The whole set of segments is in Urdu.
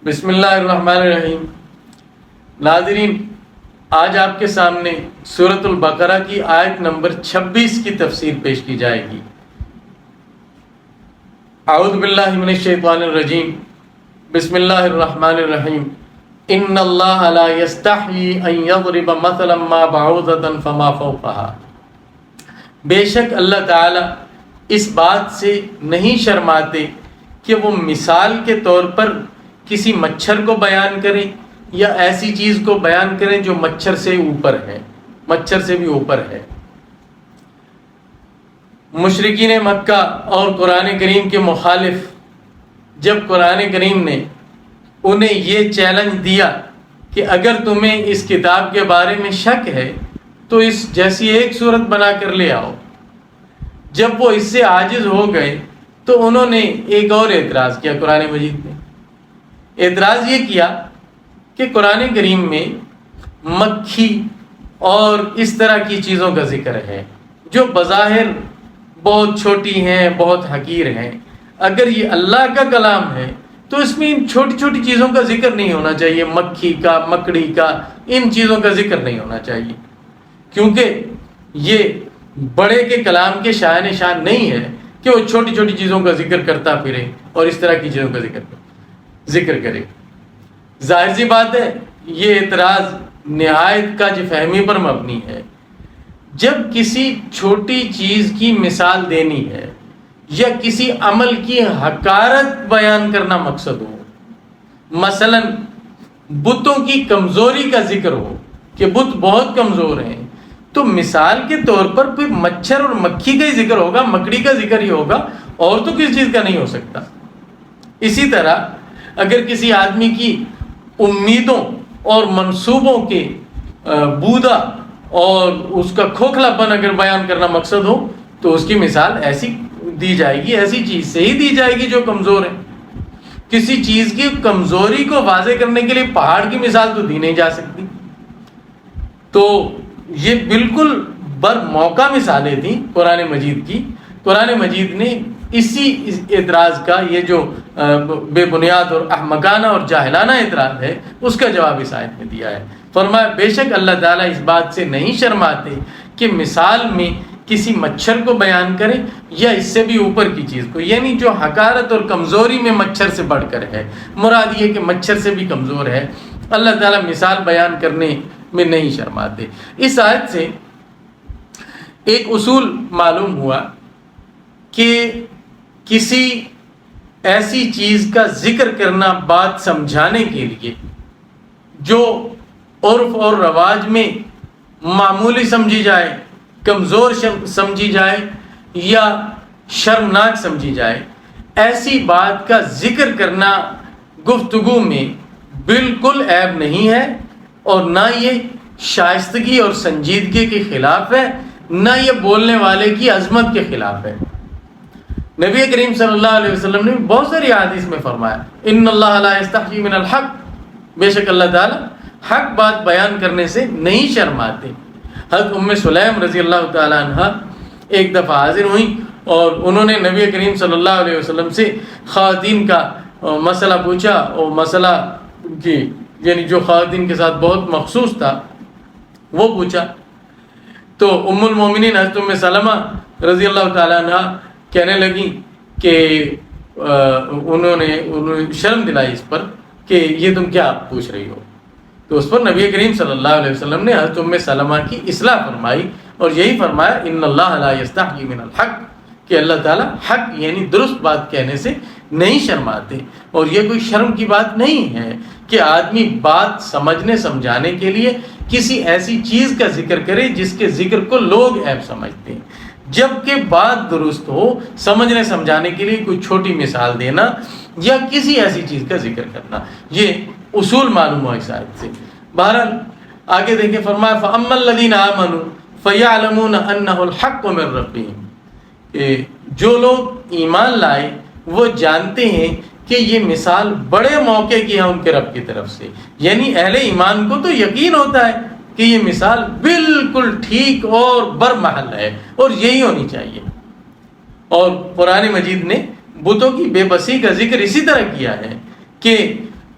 بسم اللہ الرحمن الرحیم۔ ناظرین، آج آپ کے سامنے سورۃ البقرہ کی آیت نمبر 26 کی تفسیر پیش کی جائے گی۔ اعوذ باللہ من الشیطان الرجیم، بسم اللہ الرحمن الرحیم۔ ان اللہ لا یستحیی ان یضرب مثلا ما بعوضۃ فما فوقها۔ بے شک اللہ تعالی اس بات سے نہیں شرماتے کہ وہ مثال کے طور پر کسی مچھر کو بیان کریں یا ایسی چیز کو بیان کریں جو مچھر سے اوپر ہے، مچھر سے بھی اوپر ہے۔ مشرکین مکہ اور قرآن کریم کے مخالف جب قرآن کریم نے انہیں یہ چیلنج دیا کہ اگر تمہیں اس کتاب کے بارے میں شک ہے تو اس جیسی ایک صورت بنا کر لے آؤ، جب وہ اس سے عاجز ہو گئے تو انہوں نے ایک اور اعتراض کیا۔ قرآن مجید نے اعتراض یہ کیا کہ قرآن کریم میں مکھی اور اس طرح کی چیزوں کا ذکر ہے جو بظاہر بہت چھوٹی ہیں، بہت حقیر ہیں۔ اگر یہ اللہ کا کلام ہے تو اس میں ان چھوٹی چھوٹی چیزوں کا ذکر نہیں ہونا چاہیے، مکھی کا، مکڑی کا، ان چیزوں کا ذکر نہیں ہونا چاہیے، کیونکہ یہ بڑے کے کلام کے شاہن شان نہیں ہے کہ وہ چھوٹی چھوٹی چیزوں کا ذکر کرتا پھرے اور اس طرح کی چیزوں کا ذکر کرے۔ ظاہر سی بات ہے یہ اعتراض نہایت کج فہمی پر مبنی ہے۔ جب کسی چھوٹی چیز کی مثال دینی ہے یا کسی عمل کی حقارت بیان کرنا مقصد ہو، مثلا بتوں کی کمزوری کا ذکر ہو کہ بت بہت کمزور ہیں، تو مثال کے طور پر پھر مچھر اور مکھی کا ہی ذکر ہوگا، مکڑی کا ذکر ہی ہوگا، اور تو کس چیز کا نہیں ہو سکتا۔ اسی طرح اگر کسی آدمی کی امیدوں اور منصوبوں کے بودا اور اس کا کھوکھلا پن اگر بیان کرنا مقصد ہو تو اس کی مثال ایسی دی جائے گی، ایسی چیز سے ہی دی جائے گی جو کمزور ہے۔ کسی چیز کی کمزوری کو واضح کرنے کے لیے پہاڑ کی مثال تو دی نہیں جا سکتی۔ تو یہ بالکل بر موقع مثالیں تھیں قرآن مجید کی۔ قرآن مجید نے اسی اعتراض کا، یہ جو بے بنیاد اور احمقانہ اور جاہلانہ اعتراض ہے، اس کا جواب اس آیت میں دیا ہے۔ فرمایا بے شک اللہ تعالیٰ اس بات سے نہیں شرماتے کہ مثال میں کسی مچھر کو بیان کریں یا اس سے بھی اوپر کی چیز کو، یعنی جو حقارت اور کمزوری میں مچھر سے بڑھ کر ہے، مراد یہ کہ مچھر سے بھی کمزور ہے، اللہ تعالیٰ مثال بیان کرنے میں نہیں شرماتے۔ اس آیت سے ایک اصول معلوم ہوا کہ کسی ایسی چیز کا ذکر کرنا بات سمجھانے کے لیے جو عرف اور رواج میں معمولی سمجھی جائے، کمزور سمجھی جائے یا شرمناک سمجھی جائے، ایسی بات کا ذکر کرنا گفتگو میں بالکل عیب نہیں ہے، اور نہ یہ شائستگی اور سنجیدگی کے خلاف ہے، نہ یہ بولنے والے کی عظمت کے خلاف ہے۔ نبی کریم صلی اللہ علیہ وسلم نے بہت ساری احادیث میں فرمایا ان اللہ لا یستحیی من الحق، بے شک اللہ تعالیٰ حق بات بیان کرنے سے نہیں شرماتے۔ حضرت ام سلیم رضی اللہ تعالیٰ عنہ ایک دفعہ حاضر ہوئیں اور انہوں نے نبی کریم صلی اللہ علیہ وسلم سے خواتین کا مسئلہ پوچھا، اور مسئلہ کی یعنی جو خواتین کے ساتھ بہت مخصوص تھا وہ پوچھا۔ تو ام المومنین حضرت ام سلمہ رضی اللہ تعالیٰ عنہ کہنے لگی کہ انہوں نے شرم دلائی اس پر کہ یہ تم کیا پوچھ رہی ہو۔ تو اس پر نبی کریم صلی اللہ علیہ وسلم نے حضرت ام سلمہ کی اصلاح فرمائی اور یہی فرمایا ان اللہ لا یستحیی من الحق، کہ اللہ تعالیٰ حق یعنی درست بات کہنے سے نہیں شرماتے۔ اور یہ کوئی شرم کی بات نہیں ہے کہ آدمی بات سمجھنے سمجھانے کے لیے کسی ایسی چیز کا ذکر کرے جس کے ذکر کو لوگ عیب سمجھتے ہیں، جبکہ بات درست ہو، سمجھنے سمجھانے کے لیے کوئی چھوٹی مثال دینا یا کسی ایسی چیز کا ذکر کرنا، یہ اصول معلوم ہوا اس آیت سے۔ بہرحال آگے دیکھیں، فرمایا فَأَمَّا الَّذِينَ آمَنُوا فَيَعْلَمُونَ أَنَّهُ الْحَقُّ مِنْ رَبِّهِمْ، کہ جو لوگ ایمان لائے وہ جانتے ہیں کہ یہ مثال بڑے موقع کی ہے ان کے رب کی طرف سے، یعنی اہل ایمان کو تو یقین ہوتا ہے کہ یہ مثال بالکل ٹھیک اور برمحل ہے اور یہی ہونی چاہیے۔ اور قرآن مجید نے بتوں کی بے بسی کا ذکر اسی طرح کیا ہے کہ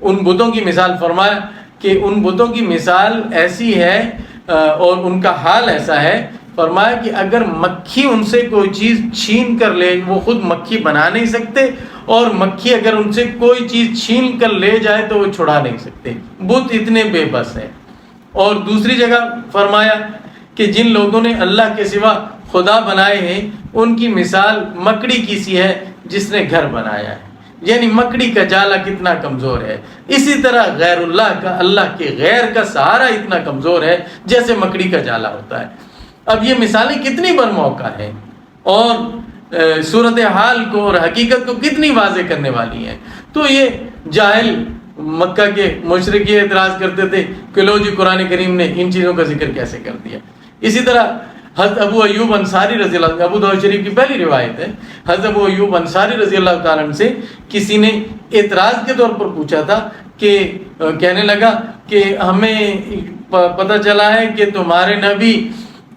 ان بتوں کی مثال فرمایا کہ ان بتوں کی مثال ایسی ہے اور ان کا حال ایسا ہے، فرمایا کہ اگر مکھی ان سے کوئی چیز چھین کر لے، وہ خود مکھی بنا نہیں سکتے، اور مکھی اگر ان سے کوئی چیز چھین کر لے جائے تو وہ چھڑا نہیں سکتے، بت اتنے بے بس ہیں۔ اور دوسری جگہ فرمایا کہ جن لوگوں نے اللہ کے سوا خدا بنائے ہیں ان کی مثال مکڑی کی سی ہے جس نے گھر بنایا ہے، یعنی مکڑی کا جالا کتنا کمزور ہے، اسی طرح غیر اللہ کا، اللہ کے غیر کا سہارا اتنا کمزور ہے جیسے مکڑی کا جالا ہوتا ہے۔ اب یہ مثالیں کتنی بر موقع ہیں اور صورتحال کو اور حقیقت کو کتنی واضح کرنے والی ہیں۔ تو یہ جاہل مکہ کے مشرک یہ اعتراض کرتے تھے کہ لو جی قرآن کریم نے ان چیزوں کا ذکر کیسے کر دیا۔ اسی طرح حضرت ابو ایوب انصاری رضی اللہ عنہ، ابو داؤد شریف کی پہلی روایت ہے، حضرت ابو ایوب انصاری رضی اللہ تعالیٰ عنہ سے کسی نے اعتراض کے طور پر پوچھا تھا کہ کہنے لگا کہ ہمیں پتہ چلا ہے کہ تمہارے نبی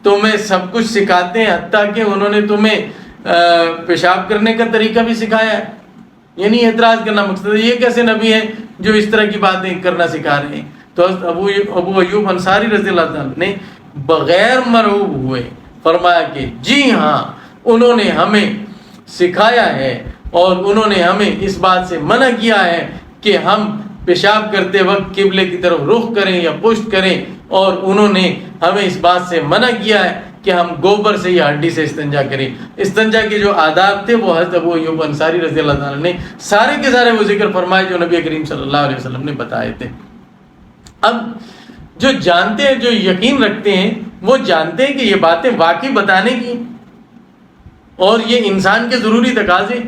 تمہیں سب کچھ سکھاتے ہیں، حتیٰ کہ انہوں نے تمہیں پیشاب کرنے کا طریقہ بھی سکھایا ہے، یعنی اعتراض کرنا مقصد ہے، یہ کیسے نبی ہیں جو اس طرح کی باتیں کرنا سکھا رہے ہیں۔ تو ابو ایوب انصاری رضی اللہ تعالیٰ نے بغیر مرعوب ہوئے فرمایا کہ جی ہاں، انہوں نے ہمیں سکھایا ہے اور انہوں نے ہمیں اس بات سے منع کیا ہے کہ ہم پیشاب کرتے وقت قبلے کی طرف رخ کریں یا پشت کریں، اور انہوں نے ہمیں اس بات سے منع کیا ہے کہ ہم گوبر سے یا ہڈی سے استنجا کریں۔ استنجا کے جو آداب تھے وہ حضرت ابو ایوب انصاری رضی اللہ تعالیٰ نے سارے کے سارے وہ ذکر فرمائے جو نبی کریم صلی اللہ علیہ وسلم نے بتائے تھے۔ اب جو جانتے ہیں، جو یقین رکھتے ہیں، وہ جانتے ہیں کہ یہ باتیں واقعی بتانے کی، اور یہ انسان کے ضروری تقاضے،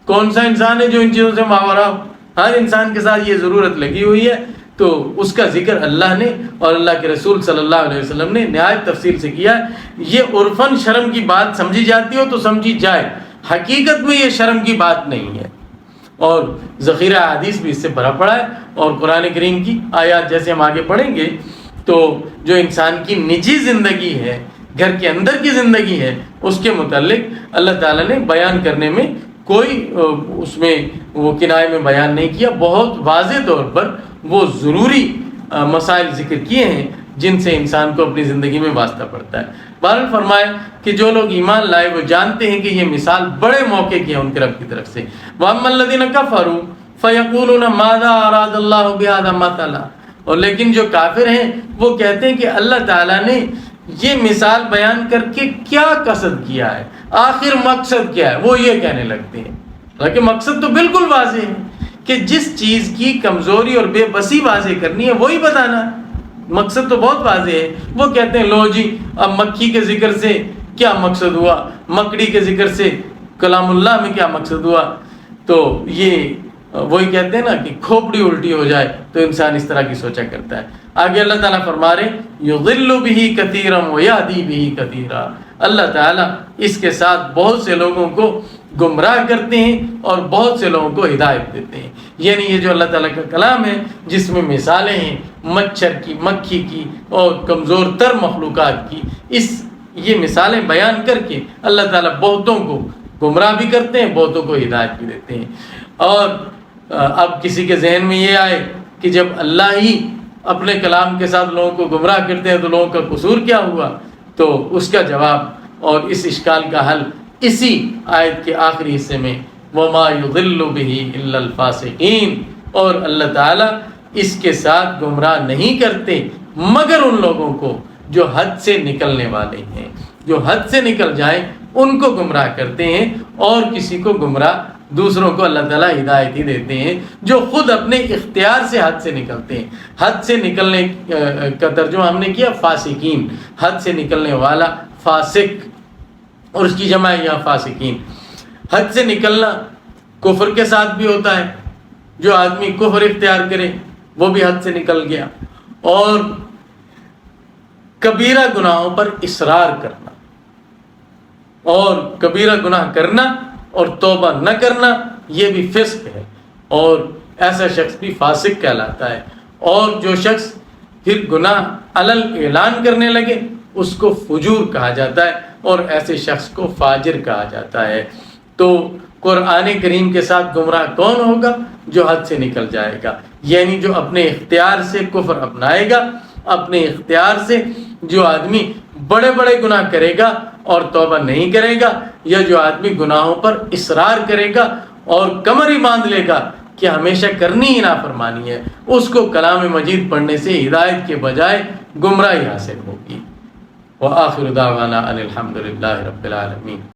کون سا انسان ہے جو ان چیزوں سے ماورا ہو؟ ہر انسان کے ساتھ یہ ضرورت لگی ہوئی ہے، تو اس کا ذکر اللہ نے اور اللہ کے رسول صلی اللہ علیہ وسلم نے نہایت تفصیل سے کیا ہے۔ یہ عرفاً شرم کی بات سمجھی جاتی ہو تو سمجھی جائے، حقیقت میں یہ شرم کی بات نہیں ہے، اور ذخیرہ حدیث بھی اس سے بھرا پڑا ہے، اور قرآن کریم کی آیات جیسے ہم آگے پڑھیں گے تو جو انسان کی نجی زندگی ہے، گھر کے اندر کی زندگی ہے، اس کے متعلق اللہ تعالیٰ نے بیان کرنے میں کوئی اس میں وہ کنایے میں بیان نہیں کیا، بہت واضح طور پر وہ ضروری مسائل ذکر کیے ہیں جن سے انسان کو اپنی زندگی میں واسطہ پڑتا ہے۔ بہرحال فرمایا کہ جو لوگ ایمان لائے وہ جانتے ہیں کہ یہ مثال بڑے موقع کی ہے ان کے رب کی طرف سے۔ وَأَمَّا الَّذِينَ كَفَرُوا فَيَقُولُونَ مَاذَا أَرَادَ اللَّهُ بِهَذَا مَثَلًا، اور لیکن جو کافر ہیں وہ کہتے ہیں کہ اللہ تعالیٰ نے یہ مثال بیان کر کے کیا قصد کیا ہے، آخر مقصد کیا ہے، وہ یہ کہنے لگتے ہیں۔ حالانکہ مقصد تو بالکل واضح ہے کہ جس چیز کی کمزوری اور بے بسی واضح کرنی ہے وہی بتانا ہے، مقصد تو بہت واضح ہے۔ وہ کہتے ہیں لو جی اب مکھی کے ذکر سے کیا مقصد ہوا، مکڑی کے ذکر سے کلام اللہ میں کیا مقصد ہوا، تو یہ وہی کہتے ہیں نا کہ کھوپڑی الٹی ہو جائے تو انسان اس طرح کی سوچا کرتا ہے۔ آگے اللہ تعالیٰ فرما رہے یضل بہ کثیرا ویہدی بہ کثیرا، اللہ تعالیٰ اس کے ساتھ بہت سے لوگوں کو گمراہ کرتے ہیں اور بہت سے لوگوں کو ہدایت دیتے ہیں۔ یعنی یہ جو اللہ تعالیٰ کا کلام ہے جس میں مثالیں ہیں مچھر کی، مکھی کی اور کمزور تر مخلوقات کی، یہ مثالیں بیان کر کے اللہ تعالیٰ بہتوں کو گمراہ بھی کرتے ہیں، بہتوں کو ہدایت بھی دیتے ہیں۔ اور اب کسی کے ذہن میں یہ آئے کہ جب اللہ ہی اپنے کلام کے ساتھ لوگوں کو گمراہ کرتے ہیں تو لوگوں کا قصور کیا ہوا، تو اس کا جواب اور اس اشکال کا حل اسی آیت کے آخری حصے میں وَمَا يُضِلُّ بِهِ إِلَّا الْفَاسِقِينَ، اور اللہ تعالیٰ اس کے ساتھ گمراہ نہیں کرتے مگر ان لوگوں کو جو حد سے نکلنے والے ہیں، جو حد سے نکل جائیں ان کو گمراہ کرتے ہیں، اور کسی کو گمراہ دوسروں کو اللہ تعالیٰ ہدایت ہی دیتے ہیں جو خود اپنے اختیار سے حد سے نکلتے ہیں۔ حد سے نکلنے کا ترجمہ ہم نے کیا فاسقین، حد سے نکلنے والا فاسق، اور اس کی جمع ہے یہاں فاسقین۔ حد سے نکلنا کفر کے ساتھ بھی ہوتا ہے، جو آدمی کفر اختیار کرے وہ بھی حد سے نکل گیا، اور کبیرہ گناہوں پر اصرار کرنا، اور کبیرہ گناہ کرنا اور توبہ نہ کرنا یہ بھی فسق ہے، اور ایسا شخص بھی فاسق کہلاتا ہے۔ اور جو شخص پھر گناہ علل اعلان کرنے لگے اس کو فجور کہا جاتا ہے، اور ایسے شخص کو فاجر کہا جاتا ہے۔ تو قرآن کریم کے ساتھ گمراہ کون ہوگا؟ جو حد سے نکل جائے گا۔ یعنی جو اپنے اختیار سے کفر اپنائے گا، اپنے اختیار سے جو آدمی بڑے بڑے گناہ کرے گا اور توبہ نہیں کرے گا، یا جو آدمی گناہوں پر اصرار کرے گا اور کمر ہی باندھ لے گا کہ ہمیشہ کرنی ہی نافرمانی ہے، اس کو کلام مجید پڑھنے سے ہدایت کے بجائے گمراہی حاصل ہوگی۔ وآخر دعوانا ان الحمد للہ رب العالمین۔